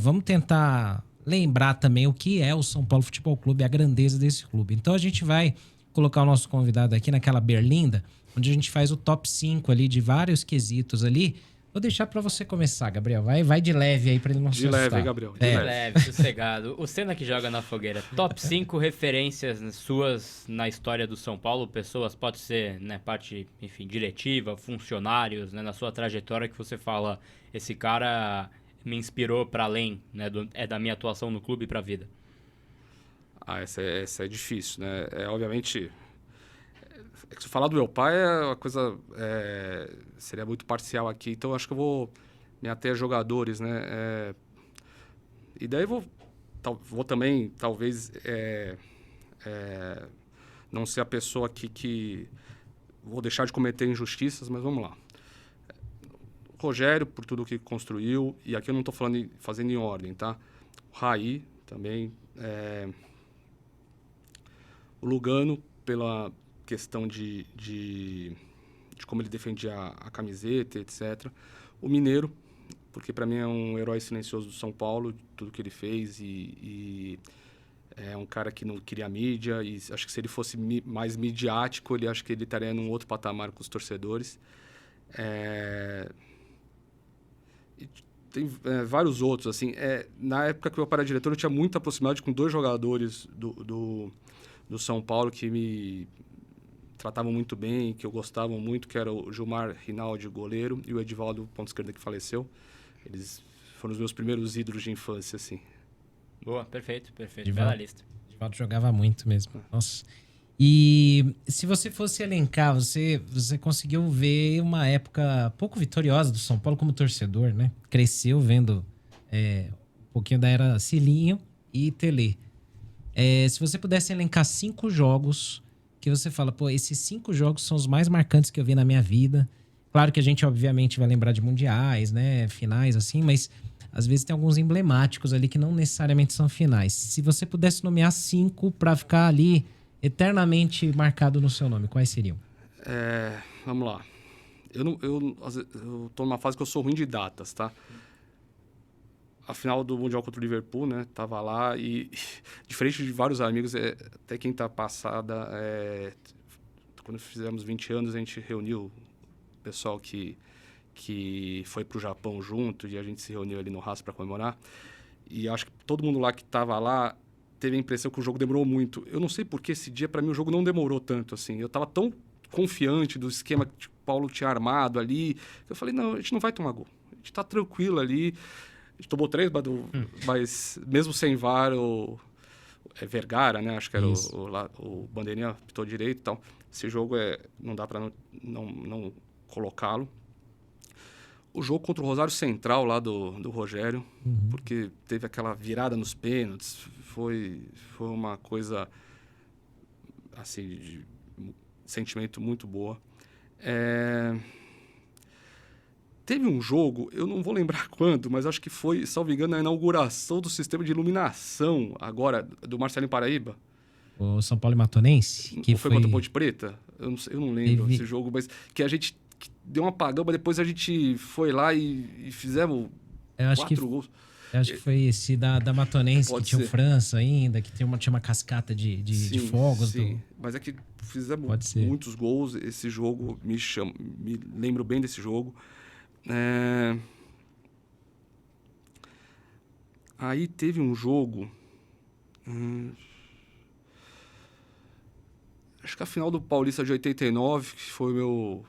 Vamos tentar lembrar também o que é o São Paulo Futebol Clube, a grandeza desse clube. Então a gente vai colocar o nosso convidado aqui naquela berlinda, onde a gente faz o top 5 ali de vários quesitos ali. Vou deixar para você começar, Gabriel. Vai de leve aí para ele não se De leve, hein, assustar. Gabriel? De De leve. leve, sossegado. O Senna que joga na fogueira. Top 5 referências suas na história do São Paulo. Pessoas, pode ser, né, parte, enfim, diretiva, funcionários, né, na sua trajetória que você fala, esse cara me inspirou para além, né, da minha atuação no clube e pra vida. Essa é difícil, né? Obviamente, se falar do meu pai é uma coisa... seria muito parcial aqui, então acho que eu vou me ater a jogadores, né? E daí vou também, talvez, não ser a pessoa que vou deixar de cometer injustiças, mas vamos lá. Rogério, por tudo que construiu, e aqui eu não estou fazendo em ordem, tá? O Raí também, o Lugano, pela questão de como ele defendia a camiseta, etc. O Mineiro, porque para mim é um herói silencioso do São Paulo, tudo que ele fez, e é um cara que não queria mídia, e acho que se ele fosse mais midiático, acho que ele estaria num outro patamar com os torcedores. E tem vários outros, assim. Na época que eu era diretor, eu tinha muita proximidade com dois jogadores do São Paulo que me tratavam muito bem, que eu gostava muito, que era o Gilmar Rinaldi, goleiro, e o Edivaldo, ponto esquerda, que faleceu. Eles foram os meus primeiros ídolos de infância, assim. Boa, perfeito. Edivaldo. Bela lista. Edivaldo jogava muito mesmo. Nossa. E se você fosse elencar, você conseguiu ver uma época pouco vitoriosa do São Paulo como torcedor, né? Cresceu vendo um pouquinho da era Cilinho e Telê. Se você pudesse elencar 5 jogos que você fala, pô, esses 5 jogos são os mais marcantes que eu vi na minha vida. Claro que a gente, obviamente, vai lembrar de mundiais, né? Finais, assim, mas às vezes tem alguns emblemáticos ali que não necessariamente são finais. Se você pudesse nomear 5 pra ficar ali eternamente marcado no seu nome, quais seriam? Vamos lá. Eu tô numa fase que eu sou ruim de datas, tá? A final do Mundial contra o Liverpool, né? Tava lá e, diferente de vários amigos, até quinta passada, quando fizemos 20 anos, a gente reuniu o pessoal que foi pro Japão junto e a gente se reuniu ali no Haas para comemorar. E acho que todo mundo lá que tava lá teve a impressão que o jogo demorou muito. Eu não sei porque esse dia, para mim, o jogo não demorou tanto, assim. Eu tava tão confiante do esquema que o Paulo tinha armado ali, que eu falei, não, a gente não vai tomar gol. A gente tá tranquilo ali. A gente tomou 3, mas mesmo sem VAR, Vergara, né? Acho que era o Bandeirinha, pitou direito e tal. Esse jogo não dá para não colocá-lo. O jogo contra o Rosário Central lá do Rogério, porque teve aquela virada nos pênaltis, foi uma coisa assim, de sentimento muito boa. Teve um jogo, eu não vou lembrar quando, mas acho que foi, salvo engano, a inauguração do sistema de iluminação agora do Marcelinho Paraíba. O São Paulo e Matonense? Que foi contra o Ponte Preta? Eu não lembro esse jogo, mas que a gente deu um apagão, mas depois a gente foi lá e fizemos 4 gols. Eu acho que foi esse da Matonense, Pode que tinha ser. o França ainda, que tinha uma cascata de fogos. Sim, mas é que fizemos muitos gols. Esse jogo me lembro bem desse jogo. Aí teve um jogo... acho que a final do Paulista de 89, que foi o meu...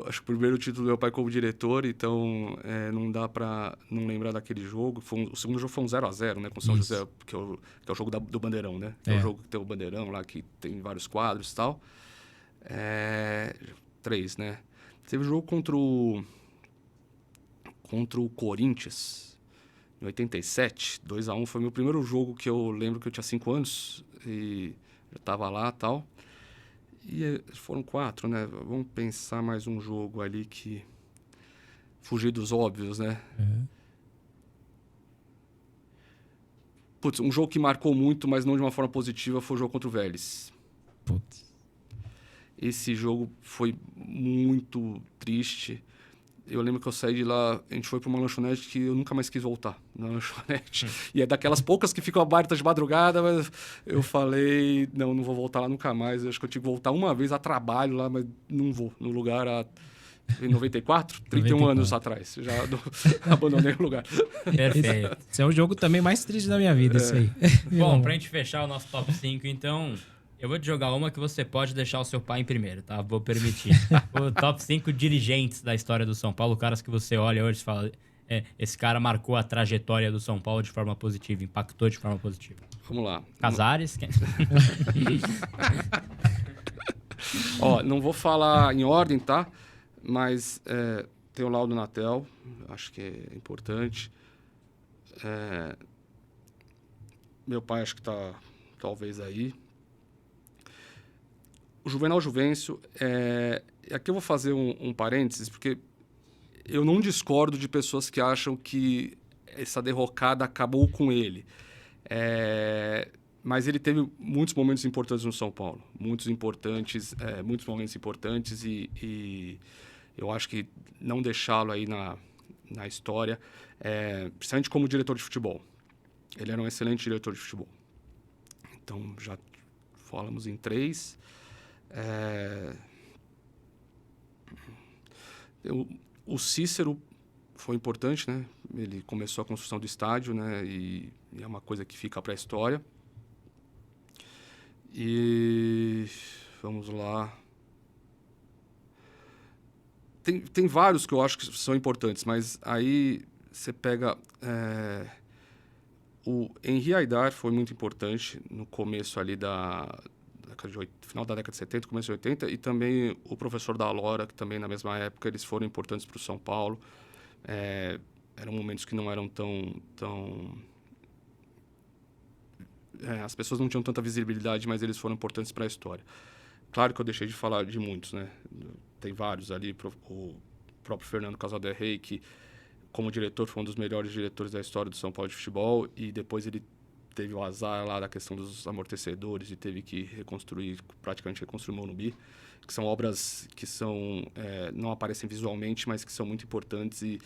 acho que o primeiro título do meu pai como diretor, então não dá pra não lembrar daquele jogo. O segundo jogo foi um 0-0, né, com o São José, que é o jogo do Bandeirão, né? É o jogo que tem o Bandeirão lá, que tem vários quadros e tal. 3, né? Teve um jogo contra o Corinthians, em 87, 2-1. Foi meu primeiro jogo que eu lembro que eu tinha 5 anos e eu tava lá e tal. E foram 4, né? Vamos pensar mais um jogo ali que... Fugir dos óbvios, né? Putz, um jogo que marcou muito, mas não de uma forma positiva, foi o jogo contra o Vélez. Putz. Esse jogo foi muito triste. eu lembro que eu saí de lá, a gente foi para uma lanchonete que eu nunca mais quis voltar, na lanchonete. E é daquelas poucas que ficam abertas de madrugada, mas eu falei, não vou voltar lá nunca mais. Eu acho que eu tive que voltar uma vez a trabalho lá, mas não vou. No lugar, em 94, 31 anos atrás. Já abandonei o lugar. Perfeito. Esse é o jogo também mais triste da minha vida, isso aí. Bom, pra gente fechar o nosso top 5, então, eu vou te jogar uma que você pode deixar o seu pai em primeiro, tá? Vou permitir. O top 5 dirigentes da história do São Paulo, caras que você olha hoje e fala, esse cara marcou a trajetória do São Paulo de forma positiva, impactou de forma positiva. Vamos lá. Casares? Ó, não vou falar em ordem, tá? Mas tem o Laudo Natel, acho que é importante. Meu pai acho que tá talvez aí. O Juvenal Juvencio, aqui eu vou fazer um parênteses, porque eu não discordo de pessoas que acham que essa derrocada acabou com ele. Mas ele teve muitos momentos importantes no São Paulo. Muitos momentos importantes e eu acho que não deixá-lo aí na história, principalmente como diretor de futebol. Ele era um excelente diretor de futebol. Então, já falamos em 3. O Cícero foi importante, né? Ele começou a construção do estádio, né? E é uma coisa que fica para a história. E vamos lá. Tem vários que eu acho que são importantes, mas aí você pega... O Henri Haidar foi muito importante no começo ali final da década de 70, começo de 80, e também o professor da Lora, que também na mesma época eles foram importantes para o São Paulo. Eram momentos que não eram tão as pessoas não tinham tanta visibilidade, mas eles foram importantes para a história. Claro que eu deixei de falar de muitos, né? Tem vários ali, o próprio Fernando Casalderrey, que como diretor foi um dos melhores diretores da história do São Paulo de futebol, e depois ele teve o azar lá da questão dos amortecedores e teve que praticamente reconstruir o Morumbi, que são obras que não aparecem visualmente, mas que são muito importantes e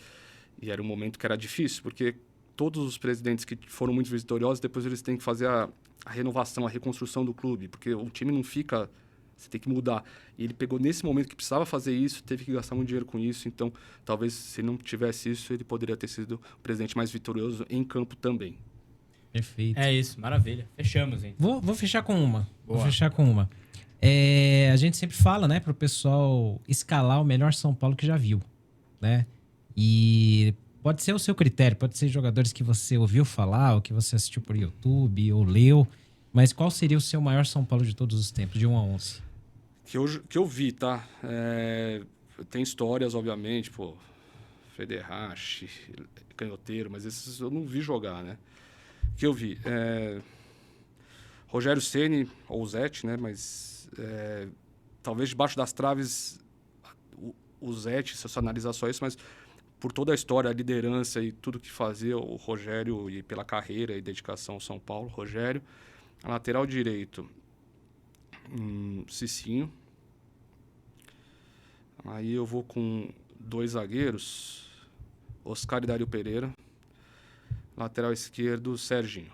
era um momento que era difícil, porque todos os presidentes que foram muito vitoriosos, depois eles têm que fazer a renovação, a reconstrução do clube, porque o time não fica... Você tem que mudar. E ele pegou nesse momento que precisava fazer isso, teve que gastar muito dinheiro com isso. Então, talvez, se não tivesse isso, ele poderia ter sido o presidente mais vitorioso em campo também. Perfeito. É isso, maravilha. Fechamos, hein? Vou fechar com uma. Boa. Vou fechar com uma. A gente sempre fala, né, pro pessoal escalar o melhor São Paulo que já viu, né? E pode ser o seu critério, pode ser jogadores que você ouviu falar, ou que você assistiu por YouTube, ou leu. Mas qual seria o seu maior São Paulo de todos os tempos, de 1 a 11? Que eu vi, tá? Tem histórias, obviamente, Federrache, Canhoteiro, mas esses eu não vi jogar, né? Que eu vi. Rogério Ceni, ou Zete, né? Mas talvez debaixo das traves o Zete, se você analisar só isso, mas por toda a história, a liderança e tudo que fazia o Rogério, e pela carreira e dedicação ao São Paulo, Rogério. A lateral direito, Cicinho. Aí eu vou com 2 zagueiros, Oscar e Dário Pereira. Lateral esquerdo, Serginho.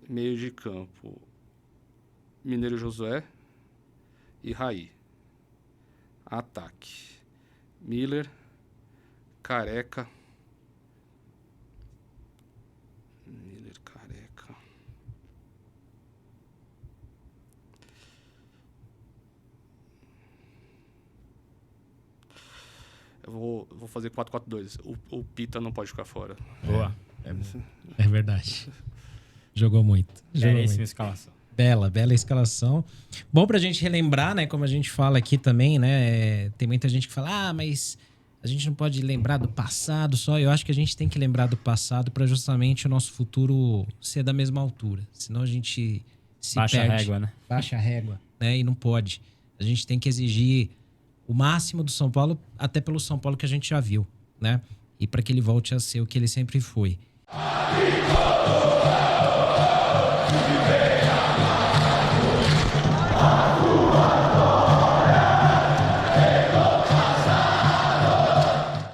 Meio de campo, Mineiro Josué e Raí. Ataque, Miller, Careca. Eu vou fazer 4-4-2. O Pita não pode ficar fora. Boa. É verdade. Jogou muito. Belíssima escalação. Bela escalação. Bom pra gente relembrar, né? Como a gente fala aqui também, né? Tem muita gente que fala, mas a gente não pode lembrar do passado só. Eu acho que a gente tem que lembrar do passado pra justamente o nosso futuro ser da mesma altura. Senão a gente se Baixa perde. a régua, né? Baixa a régua, né? E não pode. A gente tem que exigir o máximo do São Paulo, até pelo São Paulo que a gente já viu, né? E para que ele volte a ser o que ele sempre foi.